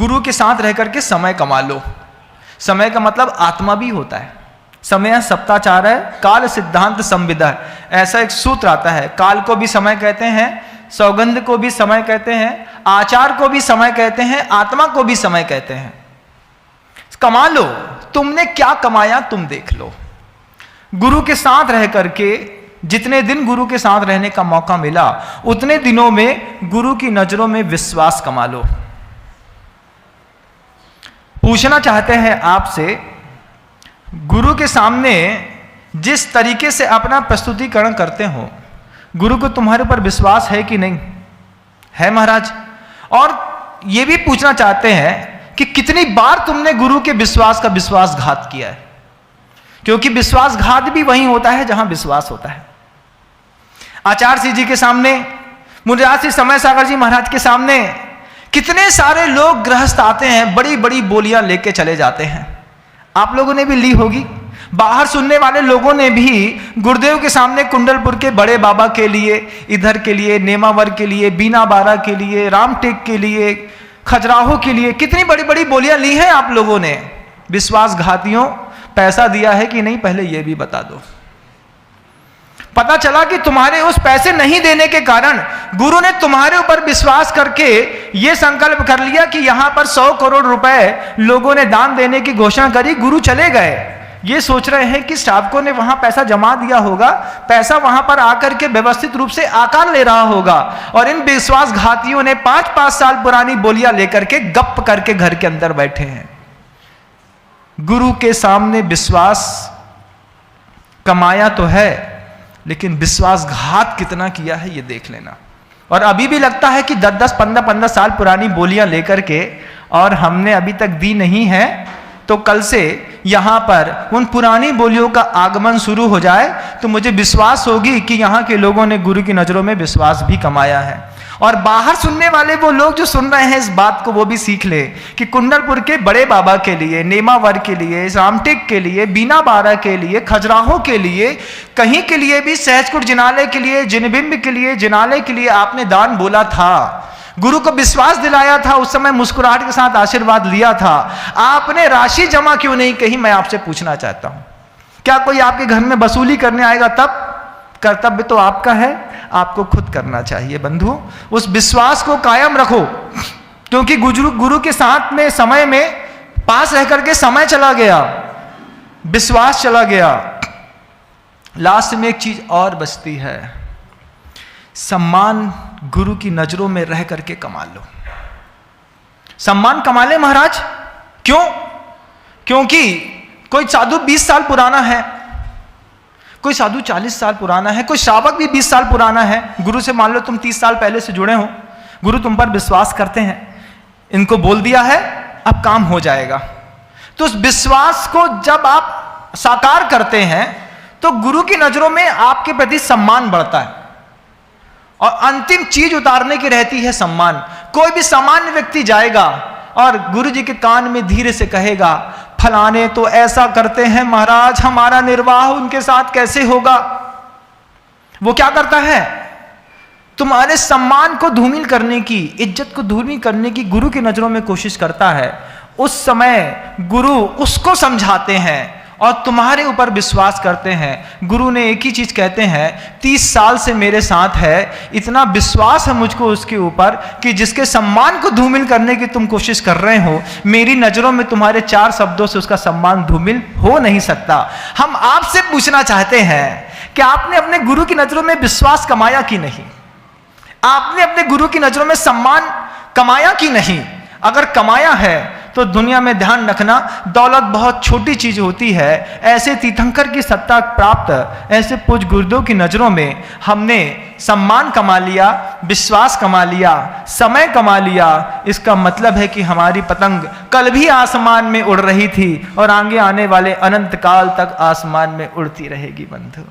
गुरु के साथ रह करके समय कमा लो। समय का मतलब आत्मा भी होता है। समय सप्ताचार है, काल सिद्धांत संविदा है, ऐसा एक सूत्र आता है। काल को भी समय कहते हैं, सौगंध को भी समय कहते हैं, आचार को भी समय कहते हैं, आत्मा को भी समय कहते हैं। कमा लो, तुमने क्या कमाया तुम देख लो। गुरु के साथ रह करके जितने दिन गुरु के साथ रहने का मौका मिला उतने दिनों में गुरु की नजरों में विश्वास कमा लो। पूछना चाहते हैं आपसे, गुरु के सामने जिस तरीके से अपना प्रस्तुतिकरण करते हो, गुरु को तुम्हारे ऊपर विश्वास है कि नहीं है महाराज? और यह भी पूछना चाहते हैं कि कितनी बार तुमने गुरु के विश्वास का विश्वासघात किया है? क्योंकि विश्वासघात भी वहीं होता है जहां विश्वास होता है। आचार्य सिंह जी के सामने, मुनिराज श्री समय सागर जी महाराज के सामने कितने सारे लोग गृहस्थ आते हैं, बड़ी बड़ी बोलियां लेके चले जाते हैं। आप लोगों ने भी ली होगी, बाहर सुनने वाले लोगों ने भी गुरुदेव के सामने कुंडलपुर के बड़े बाबा के लिए, इधर के लिए, नेमावर के लिए, बीना बारा के लिए, रामटेक के लिए, खजुराहो के लिए कितनी बड़ी बड़ी बोलियां ली हैं आप लोगों ने। विश्वासघातियों, पैसा दिया है कि नहीं पहले यह भी बता दो। पता चला कि तुम्हारे उस पैसे नहीं देने के कारण गुरु ने तुम्हारे ऊपर विश्वास करके यह संकल्प कर लिया कि यहां पर 100 करोड़ रुपए लोगों ने दान देने की घोषणा करी, गुरु चले गए। ये सोच रहे हैं कि श्रावकों ने वहां पैसा जमा दिया होगा, पैसा वहां पर आकर के व्यवस्थित रूप से आकार ले रहा होगा, और इन विश्वासघातियों ने 5-5 साल पुरानी बोलियां लेकर के गप करके घर के अंदर बैठे हैं। गुरु के सामने विश्वास कमाया तो है, लेकिन विश्वासघात कितना किया है ये देख लेना। और अभी भी लगता है कि 10-10, 15-15 साल पुरानी बोलियां लेकर के और हमने अभी तक दी नहीं है, तो कल से यहां पर उन पुरानी बोलियों का आगमन शुरू हो जाए तो मुझे विश्वास होगी कि यहां के लोगों ने गुरु की नजरों में विश्वास भी कमाया है। और बाहर सुनने वाले वो लोग जो सुन रहे हैं इस बात को, वो भी सीख ले कि कुंडलपुर के बड़े बाबा के लिए, नेमावर के लिए, रामटेक के लिए, बीना बारा के लिए, खजुराहो के लिए, कहीं के लिए भी, सहजकुट जिनालय के लिए, जिनबिंब के लिए, जिनालय के लिए आपने दान बोला था, गुरु को विश्वास दिलाया था, उस समय मुस्कुराहट के साथ आशीर्वाद लिया था। आपने राशि जमा क्यों नहीं कही, मैं आपसे पूछना चाहता हूं। क्या कोई आपके घर में वसूली करने आएगा? तब कर्तव्य तो आपका है, आपको खुद करना चाहिए। बंधु, उस विश्वास को कायम रखो, क्योंकि गुरु के साथ में समय में पास रह करके समय चला गया, विश्वास चला गया। लास्ट में एक चीज और बचती है, सम्मान गुरु की नजरों में रह करके कमा लो। सम्मान कमा ले महाराज। क्यों? क्योंकि कोई साधु 20 साल पुराना है, कोई साधु 40 साल पुराना है, कोई श्रावक भी 20 साल पुराना है। गुरु से मान लो तुम 30 साल पहले से जुड़े हो, गुरु तुम पर विश्वास करते हैं, इनको बोल दिया है अब काम हो जाएगा। तो उस विश्वास को जब आप साकार करते हैं तो गुरु की नजरों में आपके प्रति सम्मान बढ़ता है, और अंतिम चीज उतारने की रहती है सम्मान। कोई भी सामान्य व्यक्ति जाएगा और गुरु जी के कान में धीरे से कहेगा, फलाने तो ऐसा करते हैं महाराज, हमारा निर्वाह उनके साथ कैसे होगा। वो क्या करता है? तुम्हारे सम्मान को धूमिल करने की, इज्जत को धूमिल करने की गुरु की नजरों में कोशिश करता है। उस समय गुरु उसको समझाते हैं और तुम्हारे ऊपर विश्वास करते हैं। गुरु ने एक ही चीज कहते हैं, 30 साल से मेरे साथ है, इतना विश्वास है मुझको उसके ऊपर कि जिसके सम्मान को धूमिल करने की तुम कोशिश कर रहे हो, मेरी नजरों में तुम्हारे 4 शब्दों से उसका सम्मान धूमिल हो नहीं सकता। हम आपसे पूछना चाहते हैं कि आपने अपने गुरु की नजरों में विश्वास कमाया कि नहीं? आपने अपने गुरु की नजरों में सम्मान कमाया कि नहीं? अगर कमाया है तो दुनिया में ध्यान रखना, दौलत बहुत छोटी चीज होती है। ऐसे तीर्थंकर की सत्ता प्राप्त, ऐसे पूज्य गुरुदेव की नजरों में हमने सम्मान कमा लिया, विश्वास कमा लिया, समय कमा लिया। इसका मतलब है कि हमारी पतंग कल भी आसमान में उड़ रही थी और आगे आने वाले अनंत काल तक आसमान में उड़ती रहेगी। बंधु,